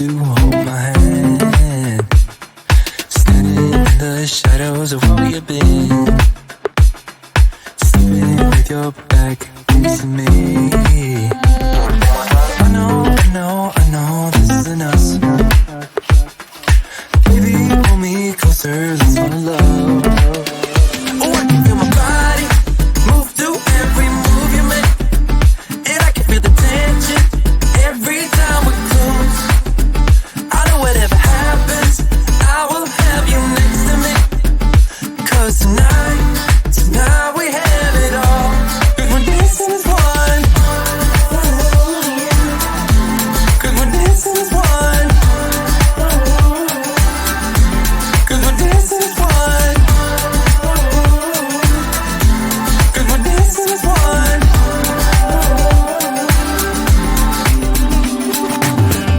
to hold my hand, standing in the shadows of where you've been, sleeping with your back facing me. I know this isn't us. Baby, pull me closer, let's fall in love. Oh, I can feel my body move through every move you make, and I can feel the tension every time we're close. I know whatever happens, I will have you next to me. 'Cause tonight we have it all. 'Cause we're dancing as one. 'Cause we're dancing as one. 'Cause we're dancing as one. 'Cause we're dancing as one.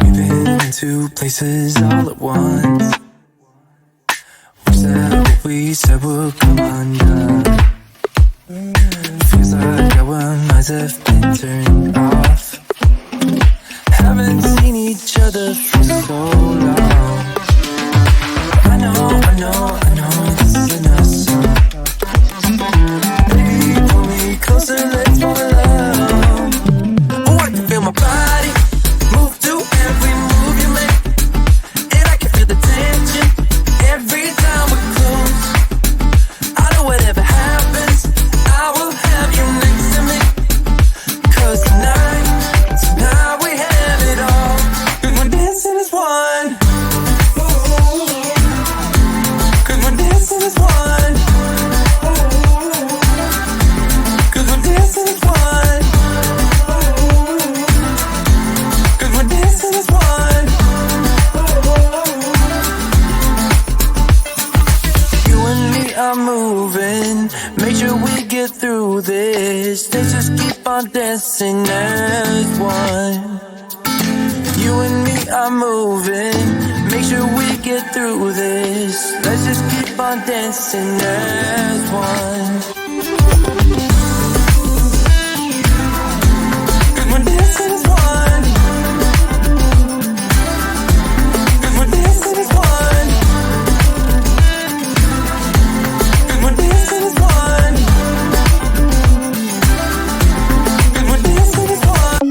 We've been into places all at once. Was that what we said would come undone? Feels like our minds have been turned off. Haven't seen each other for so long. I know this isn't us. Baby, pull me closer, let's fall in love. Oh, I can feel my body move through every move you make, and I can feel the tension every time we're close. I know whatever happens, I will have you next to me. 'Cause tonight we have it all. 'Cause we're dancing as one. 'Cause we're dancing as one. 'Cause we're dancing as one. 'Cause we're dancing as one. You and me are moving, make sure we get through this. Let's just keep on dancing as one. You and me are moving, make sure we get through this. Let's just keep on dancing as one. 'Cause we're dancing as one. 'Cause we're dancing as one. 'Cause we're dancing as one. 'Cause we're dancing as one.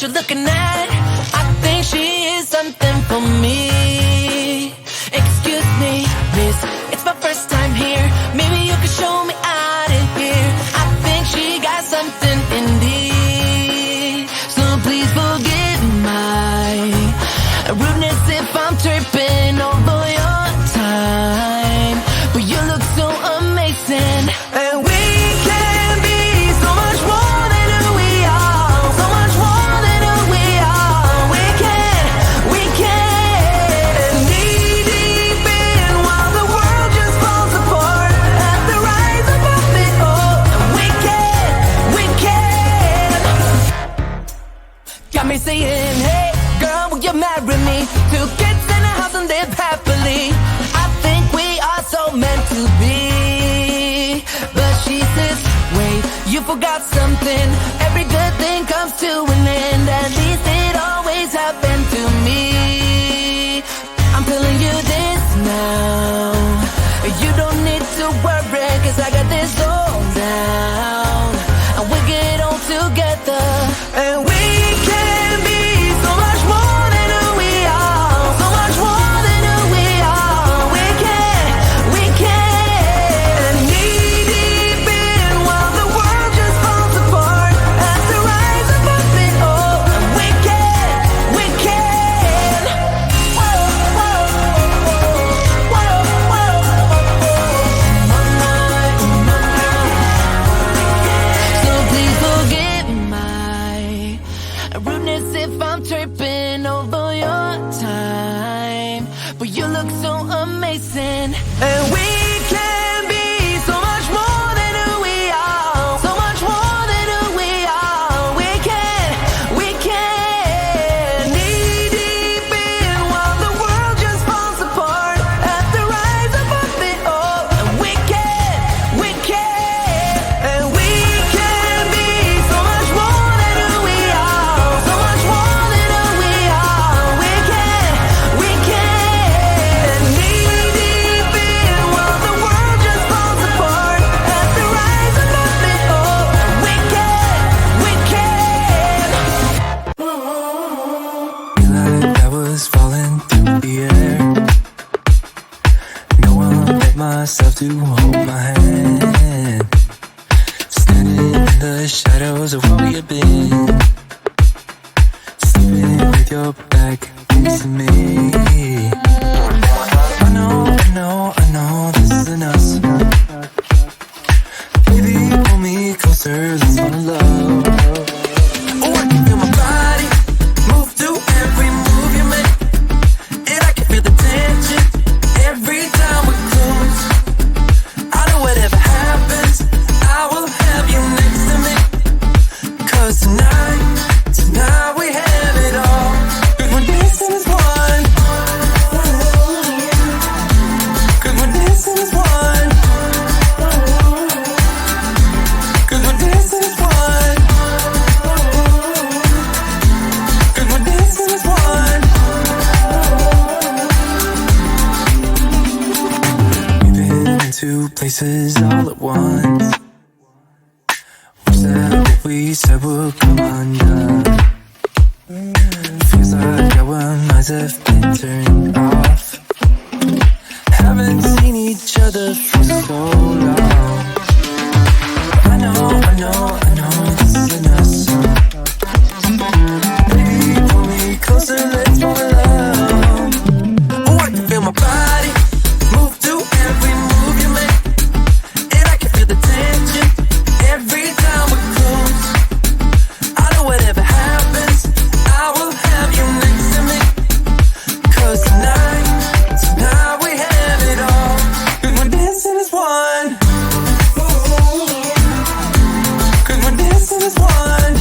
you're looking at. I think she is something for me. Excuse me, miss, it's my first time here. Maybe you can show me out of here. I think she got something in me. So please forgive my rudeness if I'm tripping over your time. But you look so amazing, and we can be so much more than who we are. So much more than who we are. We can knee deep in while the world just falls apart. At the rise above it all, and we can. Got me saying, hey girl, will you marry me? 2 kids in a house and live happily. I think we are so meant to be. But she says, wait, you forgot something. Every good thing comes to an end. At least it always happened to me. I'm telling you this now. You don't need to worry, 'cause I got this all down. And we get on together, and we can be so much more than who we are. So much more than who we are. We can knee deep in while the world just falls apart. At the rise above it all, and we can. Whoa, whoa, whoa, whoa, So please forgive my rudeness if I'm tripping over your time. But you look so amazing, and we can be so much more than who we are. So much more than who we are. We can knee deep in while the world just falls apart. At the rise above it all, and we can be so much more than who we are. So much more than who we are. We can knee deep in while the world just falls apart. At the rise above it all, and we can. Like I was falling through the air. No one but myself to hold my hand. Standing in the shadows of where we have been. Sleeping with your back facing me. I know this isn't us. Baby, pull me closer, let's fall in love. Oh, I can feel my body move to every move you make, and I can feel the tension every time we're close. I know whatever happens, I will have you next to me. 'Cause tonight we have it all. 'Cause we're dancing as one. 'Cause we're dancing as one. 'Cause we're dancing as one. 'Cause we're dancing as one. We've been in 2 places all at once. Wish that what we said would come undone. Feels like our minds have been turned off. Haven't seen each other for so long. I know this isn't us. Baby, pull me closer, let's fall in love. Oh, I can feel my body move to every move you make, and I can feel the tension every time we're close. I know whatever happens, I will have you next to me. 'Cause tonight we have it all. 'Cause we're dancing as one. 'Cause we're dancing as one.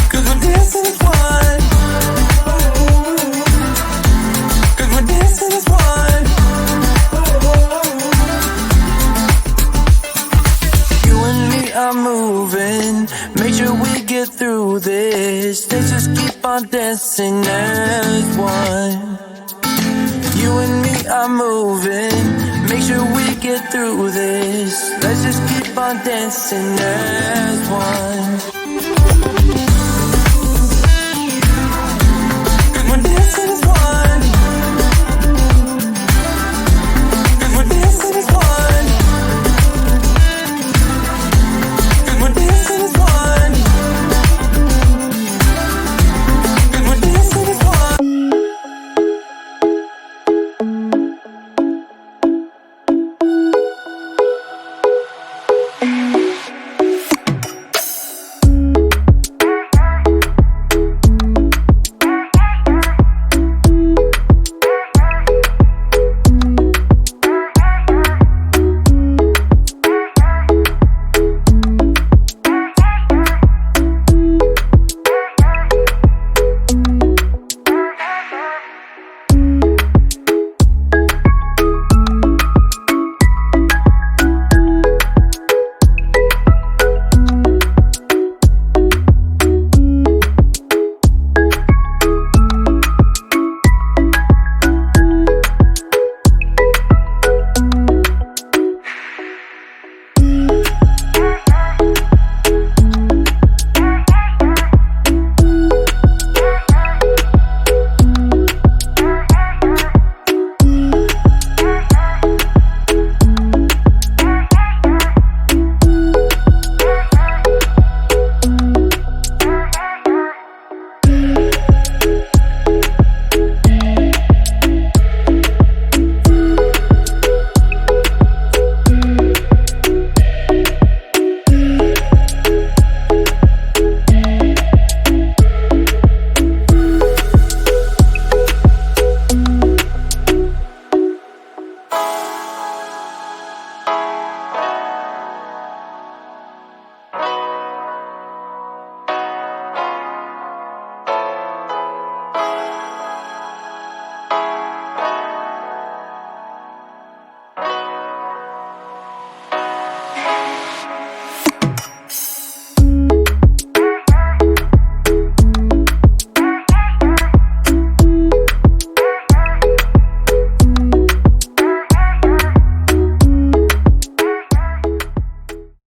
'Cause we're dancing as one. 'Cause we're dancing as one. You and me are moving, make sure we get through this. Let's just keep on dancing as one. You and me are moving, make sure we get through this. Let's just keep on dancing as one.